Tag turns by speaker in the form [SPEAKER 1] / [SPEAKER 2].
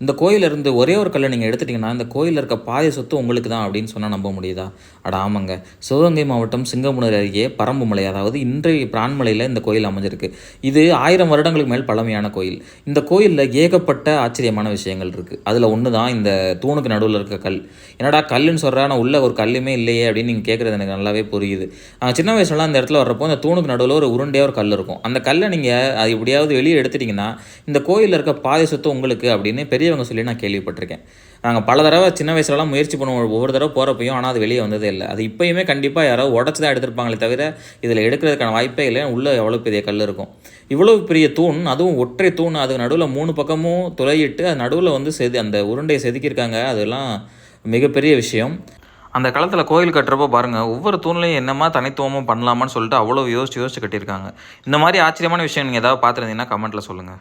[SPEAKER 1] இந்த கோயிலிருந்து ஒரே ஒரு கல்லை நீங்கள் எடுத்துட்டிங்கன்னா இந்த கோயிலில் இருக்க பாதி சொத்து உங்களுக்கு தான் அப்படின்னு சொன்னால் நம்ப முடியுதா? அட ஆமாங்க. சிவகங்கை மாவட்டம் சிங்கமுனூர் அருகே பரம்புமலை, அதாவது இன்றைய பிரான்மலையில் இந்த கோயில் அமைஞ்சிருக்கு. இது 1000 வருடங்களுக்கு மேல் பழமையான கோயில். இந்த கோயிலில் ஏகப்பட்ட ஆச்சரியமான விஷயங்கள் இருக்குது. அதில் ஒன்று தான் இந்த தூணுக்கு நடுவில் இருக்க கல். என்னடா கல்லுன்னு சொல்கிறா, நான் உள்ள ஒரு கல்லுமே இல்லையே அப்படின்னு நீங்கள் கேட்குறது எனக்கு நல்லாவே புரியுது. சின்ன வயசுலலாம் அந்த இடத்துல வர்றப்போ இந்த தூணுக்கு நடுவில் ஒரு உருண்டையாக ஒரு கல் இருக்கும். அந்த கல்லை நீங்கள் அது எப்படியாவது வெளியே எடுத்துட்டிங்கன்னா இந்த கோயிலில் இருக்க பாதி சொத்து உங்களுக்கு அப்படின்னு பெரியவங்க சொல்லி நான் கேள்விப்பட்டிருக்கேன். நாங்கள் பல தடவை சின்ன வயசுலலாம் முயற்சி பண்ணுவோம், ஒவ்வொரு தடவை போகிறப்பையும். ஆனால் அது வெளியே வந்ததே இல்லை. அது இப்போயுமே கண்டிப்பாக யாராவது உடச்சி தான் எடுத்திருப்பாங்களே தவிர இதில் எடுக்கிறதுக்கான வாய்ப்பே இல்லை. உள்ளே எவ்வளோ பெரிய கல் இருக்கும். இவ்வளோ பெரிய தூண், அதுவும் ஒற்றை தூண், அதுக்கு நடுவில் 3 பக்கமும் துளையிட்டு அது நடுவில் வந்து அந்த உருண்டையை செதுக்கியிருக்காங்க. அதெல்லாம் மிகப்பெரிய விஷயம். அந்த காலத்தில் கோயில் கட்டுறப்போ பாருங்கள், ஒவ்வொரு தூண்லையும் என்னமா தனித்துவமும் பண்ணலாமான்னு சொல்லிட்டு அவ்வளோ யோசிச்சு யோசிச்சு கட்டியிருக்காங்க. இந்த மாதிரி ஆச்சரியமான விஷயம் நீங்கள் ஏதாவது பார்த்துருந்தீங்கன்னா கமெண்ட்டில் சொல்லுங்கள்.